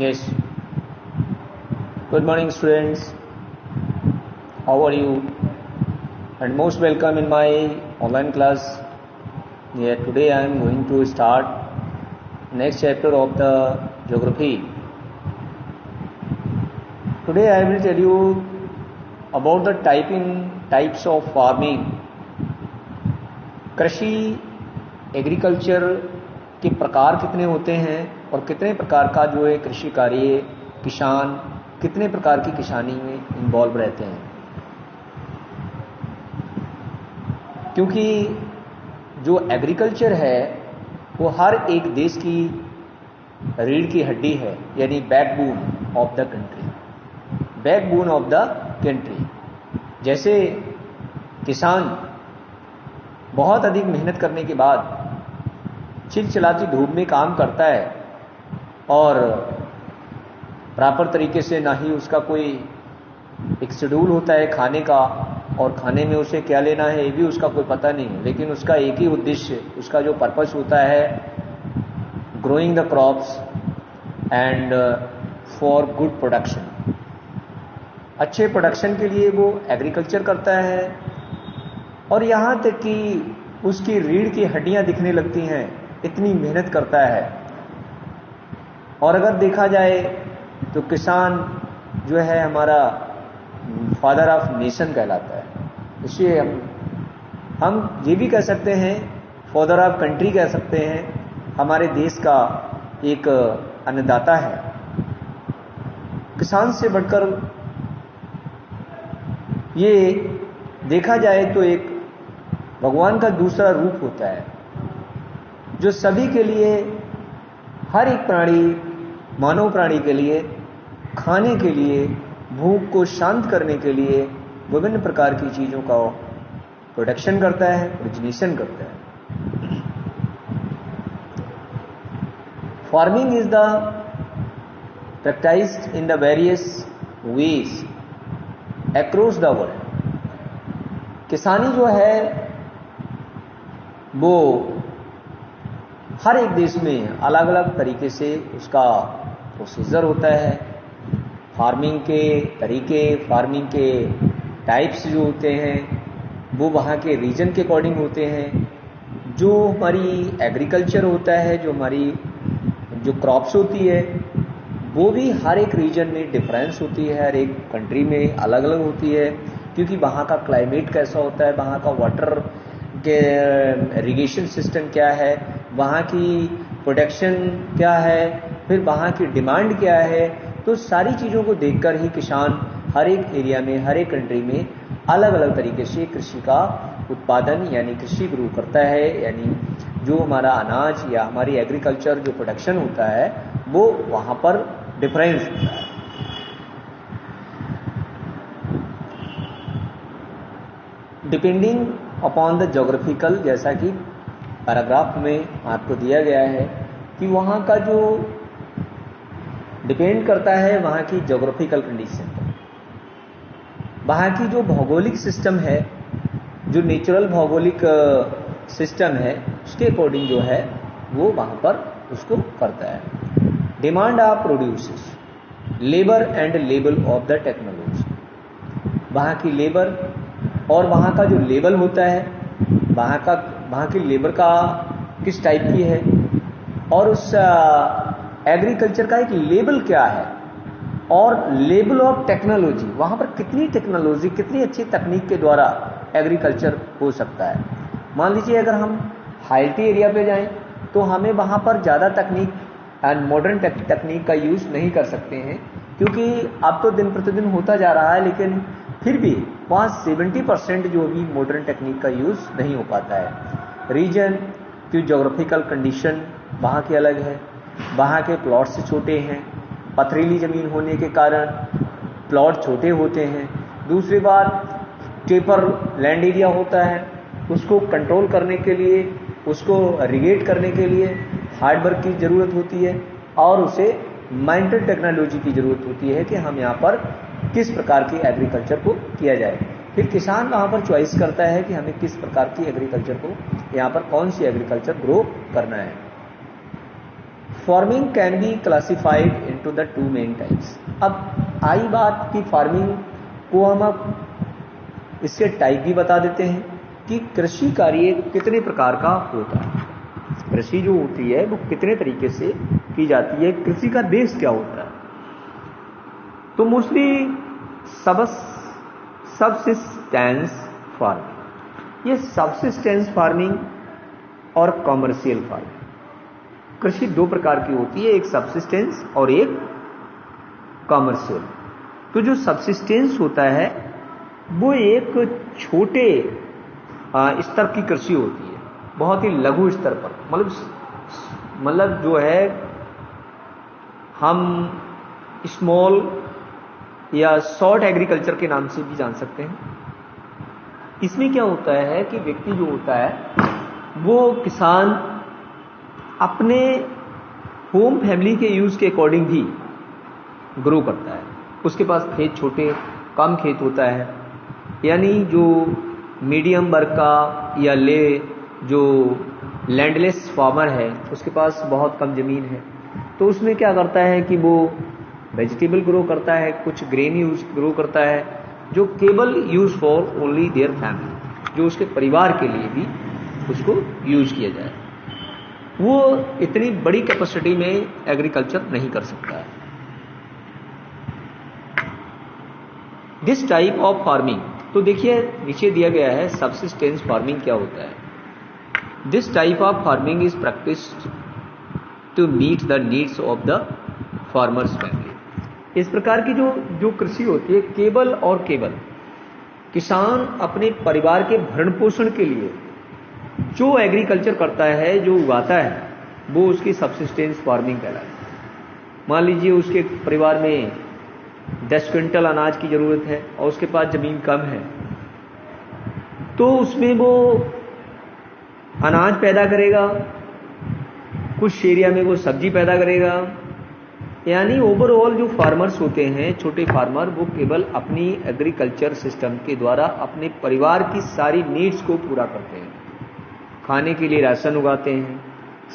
Yes. Good morning, students. How are you? And most welcome in my online class. Yeah, today I am going to start next chapter of the geography. Today I will tell you about the types of farming. कृषि agriculture के प्रकार कितने होते हैं और कितने प्रकार का जो है कृषि कार्य किसान कितने प्रकार की किसानी में इन्वॉल्व रहते हैं, क्योंकि जो एग्रीकल्चर है वो हर एक देश की रीढ़ की हड्डी है, यानी backbone of the country, backbone of the country. जैसे किसान बहुत अधिक मेहनत करने के बाद चिलचिलाती धूप में काम करता है और प्रॉपर तरीके से ना ही उसका कोई एक शेड्यूल होता है खाने का, और खाने में उसे क्या लेना है ये भी उसका कोई पता नहीं, लेकिन उसका एक ही उद्देश्य, उसका जो पर्पस होता है growing the crops and for good production. अच्छे प्रोडक्शन के लिए वो एग्रीकल्चर करता है और यहाँ तक कि उसकी रीढ़ की हड्डियां दिखने लगती हैं, इतनी मेहनत करता है। और अगर देखा जाए तो किसान जो है हमारा फादर ऑफ नेशन कहलाता है, इसलिए हम ये भी कह सकते हैं फादर ऑफ कंट्री कह सकते हैं, हमारे देश का एक अन्नदाता है। किसान से बढ़कर ये देखा जाए तो एक भगवान का दूसरा रूप होता है, जो सभी के लिए, हर एक प्राणी, मानव प्राणी के लिए खाने के लिए, भूख को शांत करने के लिए विभिन्न प्रकार की चीजों का प्रोडक्शन करता है, ओरिजिनेशन करता है। Farming is the practised in the various ways across the world. किसानी जो है वो हर एक देश में अलग अलग तरीके से उसका प्रोसीजर होता है। फार्मिंग के तरीके, फार्मिंग के टाइप्स जो होते हैं वो वहाँ के रीजन के अकॉर्डिंग होते हैं। जो हमारी एग्रीकल्चर होता है, जो हमारी जो क्रॉप्स होती है वो भी हर एक रीजन में डिफरेंस होती है, हर एक कंट्री में अलग अलग होती है, क्योंकि वहाँ का क्लाइमेट कैसा होता है, वहाँ का वाटर के इरिगेशन सिस्टम क्या है, वहाँ की प्रोडक्शन क्या है, फिर वहाँ की डिमांड क्या है। तो सारी चीज़ों को देखकर ही किसान हर एक एरिया में, हर एक कंट्री में अलग अलग तरीके से कृषि का उत्पादन यानी कृषि ग्रो करता है, यानी जो हमारा अनाज या हमारी एग्रीकल्चर जो प्रोडक्शन होता है वो वहाँ पर डिफरेंस होता है। डिपेंडिंग अपॉन द जोग्राफिकल, जैसा कि पैराग्राफ में आपको दिया गया है कि वहाँ का जो डिपेंड करता है वहाँ की जोग्राफिकल कंडीशन पर, वहाँ की जो भौगोलिक सिस्टम है, जो नेचुरल भौगोलिक सिस्टम है उसके अकॉर्डिंग जो है वो वहाँ पर उसको करता है। Demand of produces, labour and level of the technology. वहाँ की लेबर और वहाँ का जो लेवल होता है, वहाँ की लेबर का किस टाइप की है, और उस एग्रीकल्चर का एक लेवल क्या है, और लेवल ऑफ टेक्नोलॉजी, वहाँ पर कितनी टेक्नोलॉजी, कितनी अच्छी तकनीक के द्वारा एग्रीकल्चर हो सकता है। मान लीजिए अगर हम हाईटी एरिया पे जाएं तो हमें वहाँ पर ज़्यादा तकनीक एंड मॉडर्न तकनीक का यूज़ नहीं कर सकते हैं, क्योंकि अब तो दिन प्रतिदिन होता जा रहा है, लेकिन फिर भी वहाँ 70% जो भी मॉडर्न टेक्निक का यूज़ नहीं हो पाता है। रीजन की जोग्राफिकल कंडीशन वहाँ की अलग है, वहाँ के प्लॉट्स छोटे हैं, पथरीली ज़मीन होने के कारण प्लॉट छोटे होते हैं। दूसरी बात, टेपर लैंड एरिया होता है, उसको कंट्रोल करने के लिए, उसको इरिगेट करने के लिए हार्ड वर्क की ज़रूरत होती है, और उसे माइंटेड टेक्नोलॉजी की ज़रूरत होती है कि हम यहाँ पर किस प्रकार की एग्रीकल्चर को किया जाए। फिर किसान वहाँ पर चॉइस करता है कि हमें किस प्रकार की एग्रीकल्चर को, यहाँ पर कौन सी एग्रीकल्चर ग्रो करना है। Farming can be classified in into the two main types. अब आई बात की फार्मिंग को हम अब इसके टाइप भी बता देते हैं कि कृषि कार्य कितने प्रकार का होता है। कृषि जो होती है वो कितने तरीके से की जाती है, कृषि का बेस क्या होता है। तो मोस्टली सबसिस्टेंस फार्मिंग, ये सबसिस्टेंस फार्मिंग और कॉमर्शियल फार्मिंग, कृषि दो प्रकार की होती है, एक सबसिस्टेंस और एक कॉमर्शियल। तो जो सबसिस्टेंस होता है वो एक छोटे स्तर की कृषि होती है, बहुत ही लघु स्तर पर, मतलब जो है हम स्मॉल या शॉर्ट एग्रीकल्चर के नाम से भी जान सकते हैं। इसमें क्या होता है कि व्यक्ति जो होता है वो किसान अपने होम फैमिली के यूज के अकॉर्डिंग ही ग्रो करता है। उसके पास खेत छोटे कम खेत होता है, यानी जो मीडियम वर्ग का या जो लैंडलेस फार्मर है उसके पास बहुत कम जमीन है, तो उसमें क्या करता है कि वो वेजिटेबल ग्रो करता है, कुछ ग्रेन यूज ग्रो करता है, जो केवल use for only their family, जो उसके परिवार के लिए भी उसको यूज किया जाए। वो इतनी बड़ी कैपेसिटी में एग्रीकल्चर नहीं कर सकता है। दिस टाइप ऑफ फार्मिंग, तो देखिए नीचे दिया गया है सबसिस्टेंस फार्मिंग क्या होता है। This type of farming is practised to meet the needs of the farmer's family. इस प्रकार की जो कृषि होती है केवल और केवल किसान अपने परिवार के भरण पोषण के लिए जो एग्रीकल्चर करता है, जो उगाता है, वो उसकी सबसिस्टेंस फार्मिंग कहलाती है। मान लीजिए उसके परिवार में 10 क्विंटल अनाज की जरूरत है और उसके पास जमीन कम है, तो उसमें वो अनाज पैदा करेगा, कुछ एरिया में वो सब्जी पैदा करेगा। यानी ओवरऑल जो फार्मर्स होते हैं, छोटे फार्मर, वो केवल अपनी एग्रीकल्चर सिस्टम के द्वारा अपने परिवार की सारी नीड्स को पूरा करते हैं। खाने के लिए राशन उगाते हैं,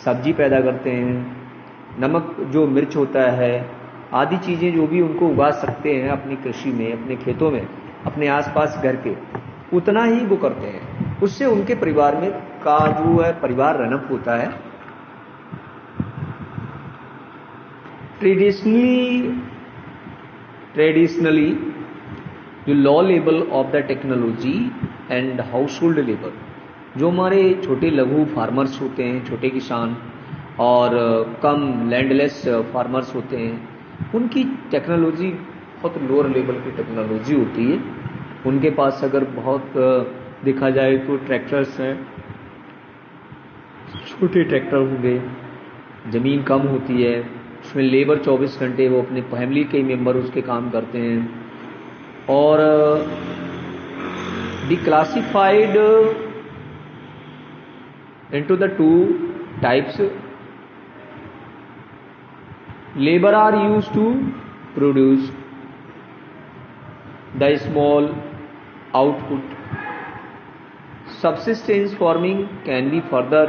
सब्जी पैदा करते हैं, नमक जो मिर्च होता है आदि चीज़ें जो भी उनको उगा सकते हैं अपनी कृषि में, अपने खेतों में, अपने आसपास घर के, उतना ही वो करते हैं। उससे उनके परिवार में का जो है परिवार रनअप होता है। ट्रेडिशनली जो low level of the technology and house hold labour, जो हमारे छोटे लघु फार्मर्स होते हैं, छोटे किसान और कम लैंडलेस फार्मर्स होते हैं, उनकी टेक्नोलॉजी बहुत लोअर लेवल की टेक्नोलॉजी होती है। उनके पास अगर बहुत देखा जाए तो ट्रैक्टर्स हैं, छोटे ट्रैक्टर होंगे, ज़मीन कम होती है, उसमें लेबर 24 घंटे वो अपने फैमिली के मेंबर उसके काम करते हैं। और दी classified into the two types. Labor are used to produce the small output. Subsistence farming can be further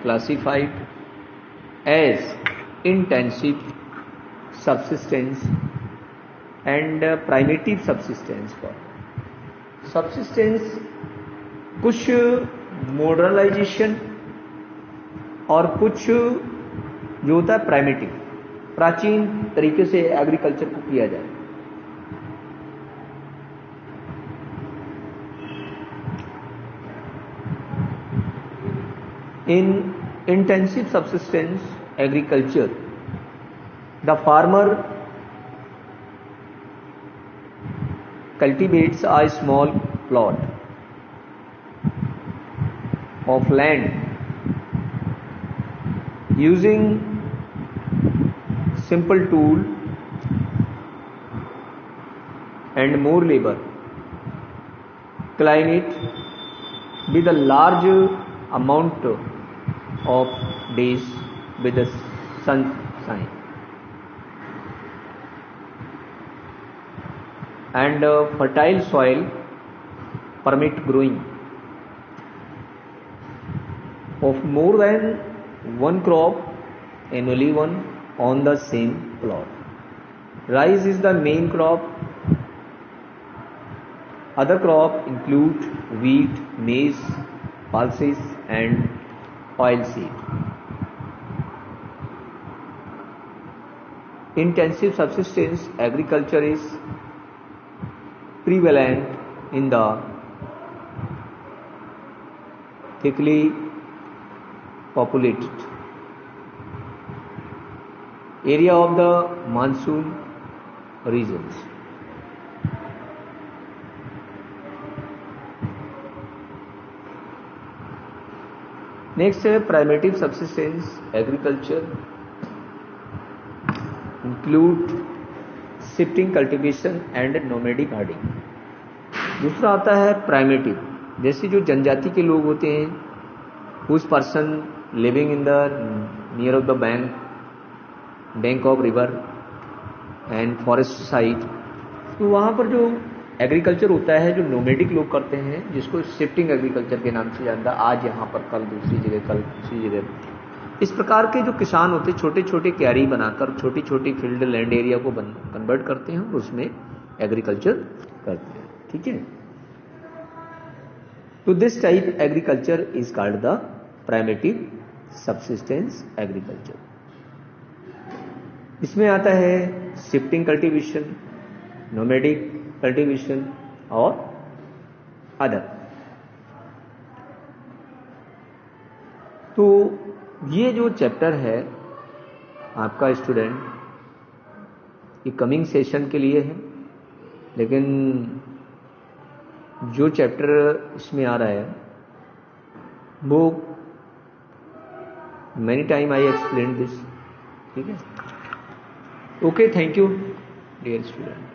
classified as intensive subsistence and primitive subsistence farming. Subsistence कुछ मॉडर्नाइजेशन और कुछ जो होता है प्राइमेटिव, प्राचीन तरीके से एग्रीकल्चर को किया जाए। In intensive subsistence agriculture the farmer cultivates a small plot of land using simple tool and more labor, clean it with a large amount of days with the sunshine, and fertile soil permit growing of more than one crop annually, one on the same plot. Rice is the main crop. Other crop include wheat, maize, pulses and oilseed. Intensive subsistence agriculture is prevalent in the thickly populated area of the monsoon regions. Next है primitive subsistence agriculture, include shifting cultivation and nomadic herding. दूसरा आता है primitive, जैसे जो जनजाति के लोग होते हैं, whose person living in the near of the bank of river and forest side. तो वहाँ पर जो एग्रीकल्चर होता है जो नोमैडिक लोग करते हैं, जिसको शिफ्टिंग एग्रीकल्चर के नाम से जानता, आज यहाँ पर कल दूसरी जगह, कल दूसरी जगह. इस प्रकार के जो किसान होते हैं छोटे छोटे क्यारी बनाकर छोटी छोटी फील्ड लैंड एरिया को कन्वर्ट करते हैं और उसमें एग्रीकल्चर करते हैं. ठीक है. तो this type agriculture is called the primitive subsistence agriculture. इसमें आता है शिफ्टिंग कल्टीवेशन, नोमैडिक कल्टीवेशन और अदर. तो ये जो चैप्टर है आपका स्टूडेंट, ये कमिंग सेशन के लिए है, लेकिन जो चैप्टर इसमें आ रहा है वो many time I explain this. ठीक है. Okay, thank you dear student.